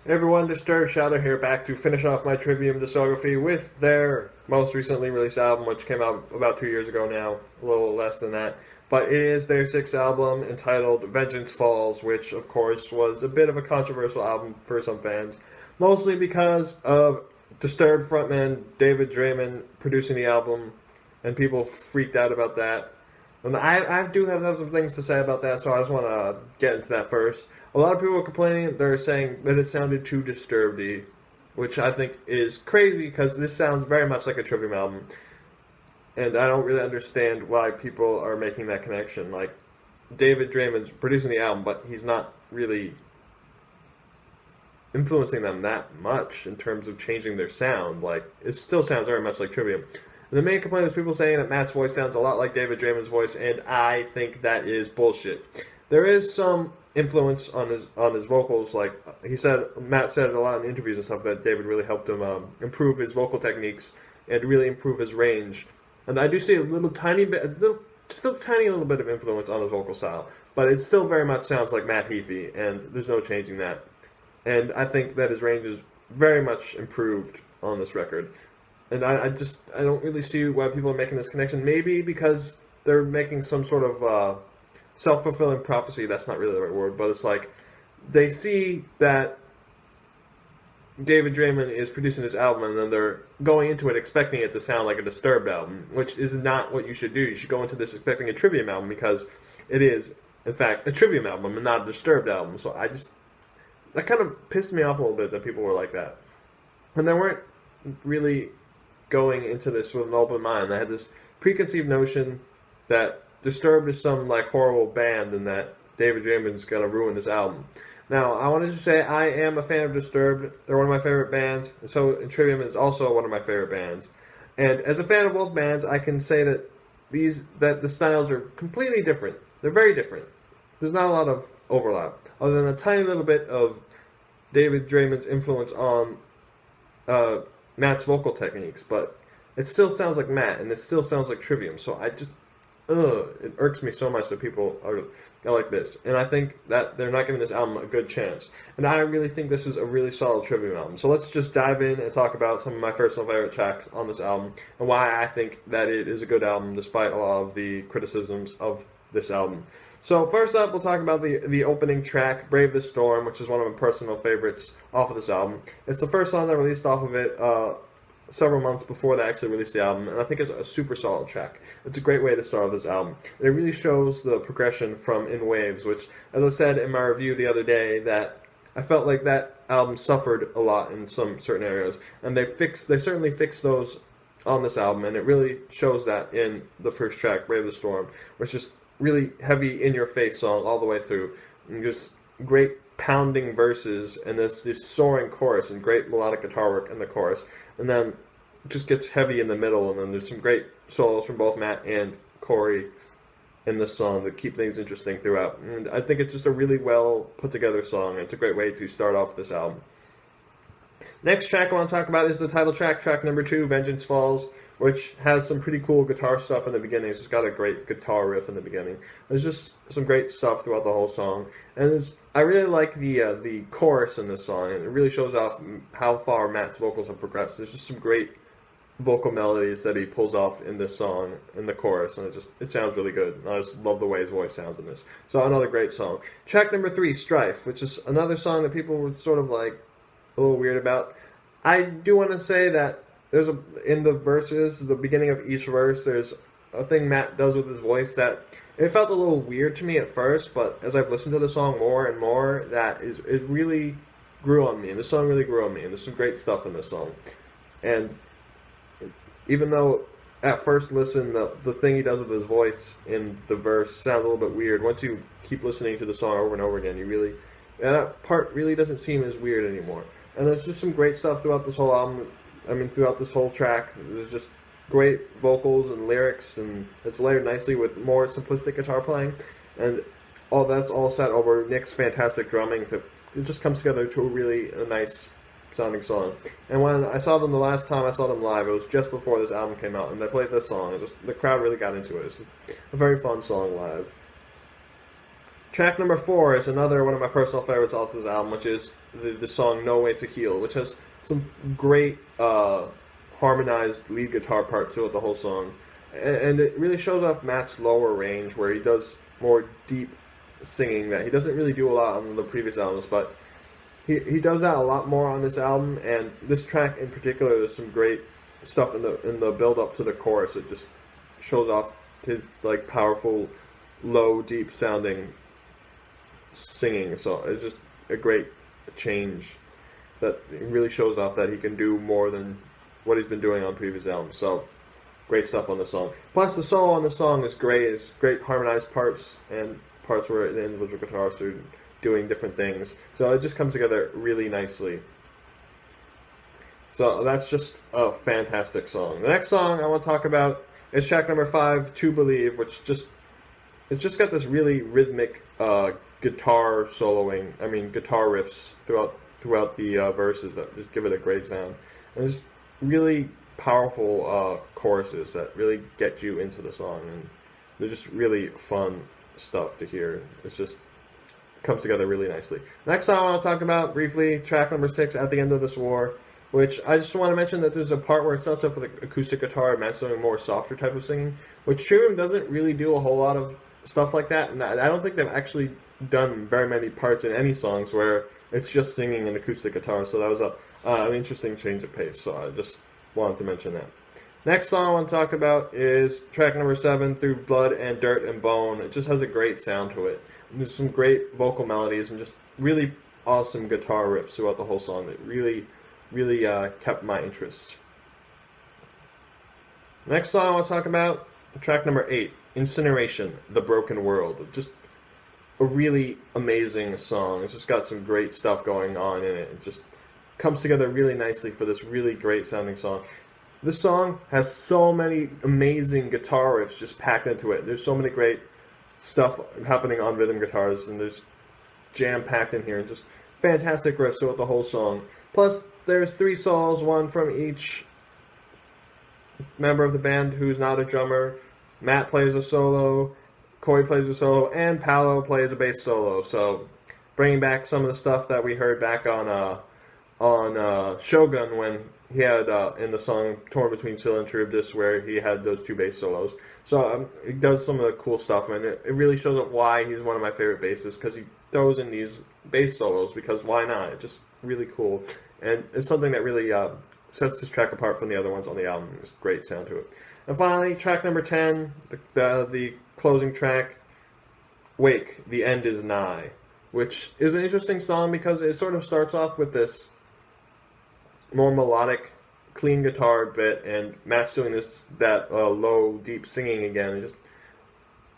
Hey everyone, DisturbedShadow here, back to finish off my Trivium discography with their most recently released album, which came out about 2 years ago now, a little less than that. But it is their sixth album entitled Vengeance Falls, which of course was a bit of a controversial album for some fans, mostly because of Disturbed frontman David Draymond producing the album, and people freaked out about that. And I do have some things to say about that, so I just want to get into that first. A lot of people are complaining, they're saying that it sounded too disturbedy, which I think is crazy because this sounds very much like a Trivium album. And I don't really understand why people are making that connection. Like, David Draymond's producing the album, but he's not really influencing them that much in terms of changing their sound. Like, it still sounds very much like Trivium. The main complaint is people saying that Matt's voice sounds a lot like David Draymond's voice, and I think that is bullshit. There is some influence on his vocals. Like Matt said a lot in interviews and stuff that David really helped him improve his vocal techniques and really improve his range. And I do see a little tiny bit, just a tiny little bit of influence on his vocal style, but it still very much sounds like Matt Heafy, and there's no changing that. And I think that his range is very much improved on this record. And I don't really see why people are making this connection. Maybe because they're making some sort of self-fulfilling prophecy. That's not really the right word, but it's like they see that David Draymond is producing this album, and then they're going into it expecting it to sound like a Disturbed album, which is not what you should do. You should go into this expecting a Trivium album because it is, in fact, a Trivium album and not a Disturbed album. So that kind of pissed me off a little bit that people were like that. And they weren't really going into this with an open mind. They had this preconceived notion that Disturbed is some like horrible band and that David Draymond's gonna ruin this album. Now, I wanted to say I am a fan of Disturbed. They're one of my favorite bands, and Trivium is also one of my favorite bands. And as a fan of both bands, I can say that the styles are completely different. They're very different. There's not a lot of overlap, other than a tiny little bit of David Draymond's influence on Matt's vocal techniques, but it still sounds like Matt, and it still sounds like Trivium. So it irks me so much that people are like this. And I think that they're not giving this album a good chance. And I really think this is a really solid Trivium album. So let's just dive in and talk about some of my personal favorite tracks on this album, and why I think that it is a good album despite a lot of the criticisms of this album. So first up, we'll talk about the opening track, Brave the Storm, which is one of my personal favorites off of this album. It's the first song that released off of it several months before they actually released the album, and I think it's a super solid track. It's a great way to start off this album. It really shows the progression from In Waves, which, as I said in my review the other day, that I felt like that album suffered a lot in some certain areas, and they certainly fixed those on this album, and it really shows that in the first track, Brave the Storm, which is really heavy, in-your-face song all the way through, and just great pounding verses, and this soaring chorus, and great melodic guitar work in the chorus, and then it just gets heavy in the middle, and then there's some great solos from both Matt and Corey in this song that keep things interesting throughout. And I think it's just a really well put together song, and it's a great way to start off this album. Next track I want to talk about is the title track, track number 2, Vengeance Falls, which has some pretty cool guitar stuff in the beginning. It's just got a great guitar riff in the beginning. There's just some great stuff throughout the whole song, and I really like the chorus in this song, and it really shows off how far Matt's vocals have progressed. There's just some great vocal melodies that he pulls off in this song, in the chorus, and it sounds really good. I just love the way his voice sounds in this. So another great song. Track number 3, Strife, which is another song that people were sort of like a little weird about. I do want to say that in the verses, the beginning of each verse, there's a thing Matt does with his voice that it felt a little weird to me at first, but as I've listened to the song more and more, it really grew on me, and the song really grew on me, and there's some great stuff in this song. And even though at first listen, the thing he does with his voice in the verse sounds a little bit weird, once you keep listening to the song over and over again, that part really doesn't seem as weird anymore. And there's just some great stuff throughout this whole album. Throughout this whole track, there's just great vocals and lyrics, and it's layered nicely with more simplistic guitar playing, and that's all set over Nick's fantastic drumming. It just comes together to a really nice sounding song. And when I saw them the last time I saw them live, it was just before this album came out, and they played this song, and the crowd really got into it. It's just a very fun song live. Track number 4 is another one of my personal favorites off this album, which is the song No Way to Heal, which has some great harmonized lead guitar parts throughout the whole song. And it really shows off Matt's lower range, where he does more deep singing that he doesn't really do a lot on the previous albums, but he does that a lot more on this album. And this track in particular, there's some great stuff in the build up to the chorus. It just shows off his like powerful, low, deep sounding singing. So it's just a great change that really shows off that he can do more than what he's been doing on previous albums. So great stuff on the song. Plus the solo on the song is great. It's great harmonized parts and parts where the individual guitarists are doing different things. So it just comes together really nicely. So that's just a fantastic song. The next song I want to talk about is track number 5, To Believe, which it's just got this really rhythmic guitar riffs throughout the verses that just give it a great sound. And it's really powerful choruses that really get you into the song, and they're just really fun stuff to hear. It's just comes together really nicely. Next song I want to talk about briefly, track number 6, At the End of This War, which I just want to mention that there's a part where it starts off with an acoustic guitar and Matt's doing a more softer type of singing, which Trivium doesn't really do a whole lot of stuff like that, and I don't think they've actually done very many parts in any songs where it's just singing and acoustic guitar, so that was an interesting change of pace, so I just wanted to mention that. Next song I want to talk about is track number 7, Through Blood and Dirt and Bone. It just has a great sound to it. And there's some great vocal melodies and just really awesome guitar riffs throughout the whole song that really kept my interest. Next song I want to talk about, track number 8, Incineration, The Broken World. Just a really amazing song. It's just got some great stuff going on in it. It just comes together really nicely for this really great sounding song. This song has so many amazing guitar riffs just packed into it. There's so many great stuff happening on rhythm guitars, and there's jam-packed in here, and just fantastic riffs throughout the whole song. Plus, there's 3 solos, one from each member of the band who's not a drummer. Matt plays a solo, Corey plays a solo, and Paolo plays a bass solo. So, bringing back some of the stuff that we heard back on Shogun when he had in the song Torn Between Scylla and Charybdis, where he had those 2 bass solos. So he does some of the cool stuff, and it really shows up why he's one of my favorite bassists, because he throws in these bass solos, because why not? It's just really cool, and it's something that really sets this track apart from the other ones on the album. There's a great sound to it. And finally, track number 10, the closing track, Wake, The End Is Nigh, which is an interesting song because it sort of starts off with this more melodic, clean guitar bit, and Matt's doing that low, deep singing again. And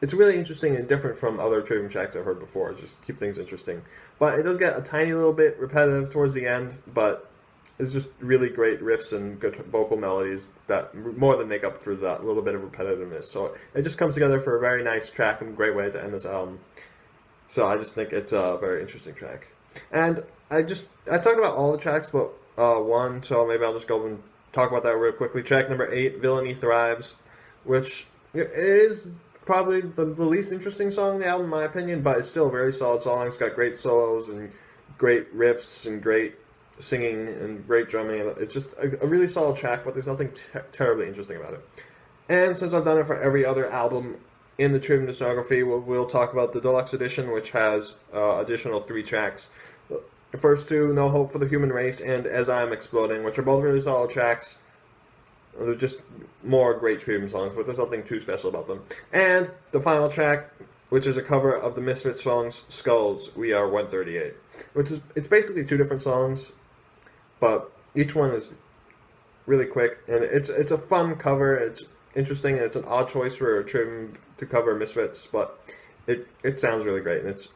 it's really interesting and different from other Trivium tracks I've heard before. Just keep things interesting. But it does get a tiny little bit repetitive towards the end, but it's just really great riffs and good vocal melodies that more than make up for that little bit of repetitiveness. So it just comes together for a very nice track and a great way to end this album. So I just think it's a very interesting track. And I talked about all the tracks, but one, so maybe I'll just go and talk about that real quickly. Track number 8, Villainy Thrives, which is probably the least interesting song on the album, in my opinion, but it's still a very solid song. It's got great solos and great riffs and great singing and great drumming. It's just a really solid track, but there's nothing terribly interesting about it. And since I've done it for every other album in the Trivium discography, we'll talk about the Deluxe Edition, which has additional 3 tracks. The first 2, No Hope for the Human Race and As I Am Exploding, which are both really solid tracks. They're just more great Trivium songs, but there's nothing too special about them. And the final track, which is a cover of the Misfits songs Skulls, We Are 138. It's basically 2 different songs, but each one is really quick, and it's a fun cover. It's interesting, and it's an odd choice for Trivium to cover Misfits, but it sounds really great, and it's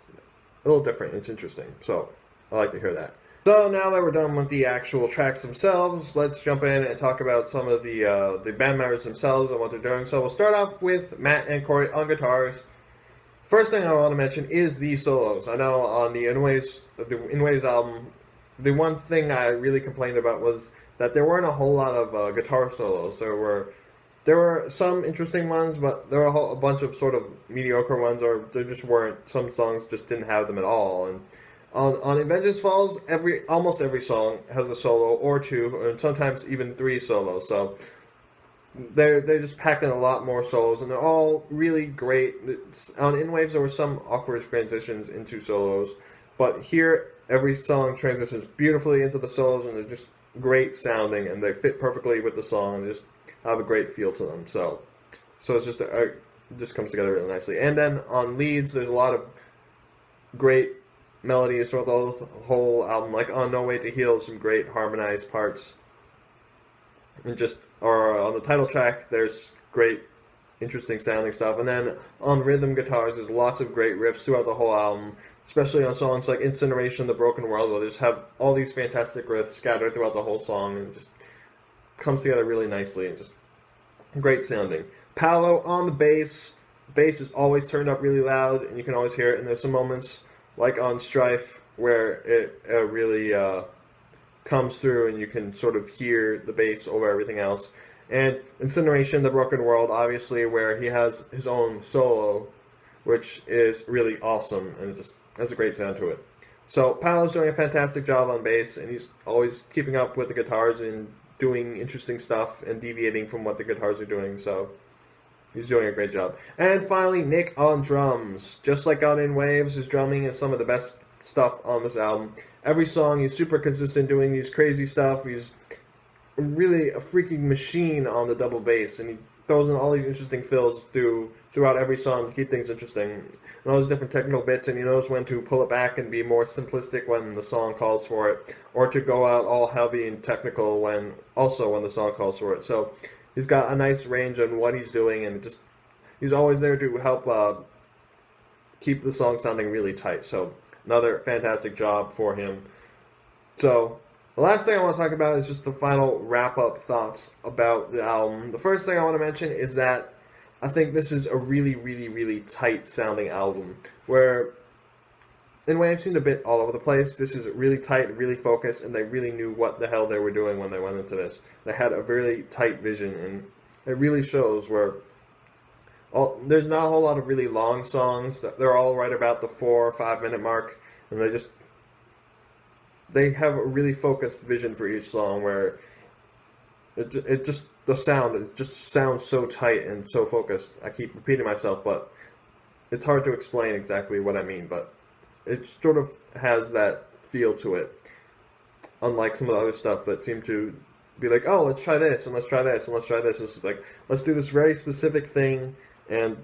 a little different. It's interesting, so I like to hear that. So now that we're done with the actual tracks themselves, let's jump in and talk about some of the band members themselves and what they're doing. So we'll start off with Matt and Corey on guitars. First thing I want to mention is the solos. I know on the In Waves album, the one thing I really complained about was that there weren't a whole lot of guitar solos. There were There were some interesting ones, but there were a bunch of sort of mediocre ones, or there just weren't. Some songs just didn't have them at all. And on Vengeance Falls, almost every song has a solo or two, and sometimes even three solos. So they just packed in a lot more solos, and they're all really great. On In Waves, there were some awkward transitions into solos, but here every song transitions beautifully into the solos, and they're just great sounding, and they fit perfectly with the song, and they just have a great feel to them. So it's just it just comes together really nicely. And then on leads, there's a lot of great melodies throughout the whole album. Like on No Way to Heal, some great harmonized parts, and or on the title track, there's great, interesting sounding stuff. And then on rhythm guitars, there's lots of great riffs throughout the whole album, especially on songs like Incineration, The Broken World, where they just have all these fantastic riffs scattered throughout the whole song, and it just comes together really nicely, and just great sounding. Paolo on the bass. Bass is always turned up really loud, and you can always hear it, and there's some moments, like on Strife, where it really comes through, and you can sort of hear the bass over everything else. And Incineration, The Broken World, obviously, where he has his own solo, which is really awesome, and it just has a great sound to it. So Paolo's doing a fantastic job on bass, and he's always keeping up with the guitars and doing interesting stuff and deviating from what the guitars are doing, so he's doing a great job. And finally, Nick on drums. Just like on In Waves, his drumming is some of the best stuff on this album. Every song, he's super consistent doing these crazy stuff. He's really a freaking machine on the double bass, and he throws in all these interesting fills throughout every song to keep things interesting. And all those different technical bits, and he knows when to pull it back and be more simplistic when the song calls for it, or to go out all heavy and technical when the song calls for it. So he's got a nice range on what he's doing, and he's always there to help keep the song sounding really tight. So another fantastic job for him. So the last thing I want to talk about is just the final wrap-up thoughts about the album. The first thing I want to mention is that I think this is a really, really, really tight-sounding album, where In Waves seemed a bit all over the place. This is really tight, really focused, and they really knew what the hell they were doing when they went into this. They had a really tight vision, and it really shows where there's not a whole lot of really long songs. They're all right about the 4 or 5 minute mark, and they have a really focused vision for each song, where the sound just sounds so tight and so focused. I keep repeating myself, but it's hard to explain exactly what I mean, but it sort of has that feel to it, unlike some of the other stuff that seem to be like, oh, let's try this, and let's try this, and let's try this. This is like, let's do this very specific thing, and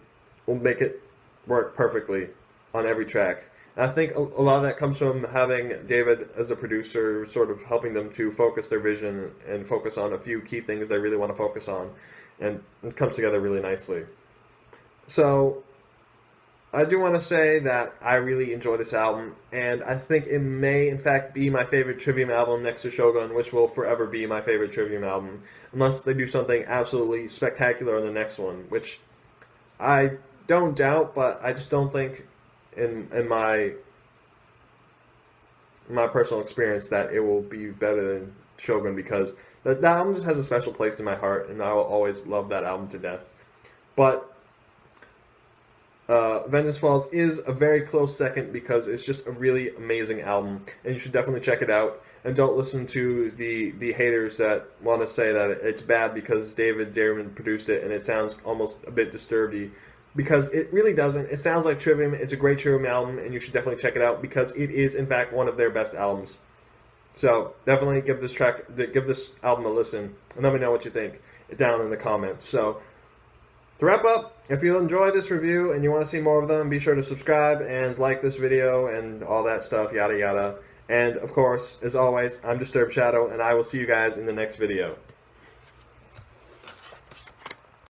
we'll make it work perfectly on every track. And I think a lot of that comes from having David as a producer, sort of helping them to focus their vision and focus on a few key things they really want to focus on, and it comes together really nicely. So I do want to say that I really enjoy this album, and I think it may, in fact, be my favorite Trivium album next to Shogun, which will forever be my favorite Trivium album, unless they do something absolutely spectacular in the next one, which I don't doubt, but I just don't think in my personal experience that it will be better than Shogun, because that album just has a special place in my heart, and I will always love that album to death. But Vengeance Falls is a very close second, because it's just a really amazing album, and you should definitely check it out. And don't listen to the haters that want to say that it's bad because David Darren produced it and it sounds almost a bit Disturbedy, because it really doesn't. It sounds like Trivium. It's a great Trivium album, and you should definitely check it out, because it is, in fact, one of their best albums. So definitely give this album a listen, and let me know what you think down in the comments. So to wrap up, if you enjoy this review and you want to see more of them, be sure to subscribe and like this video and all that stuff, yada yada. And of course, as always, I'm DisturbedShadow, and I will see you guys in the next video.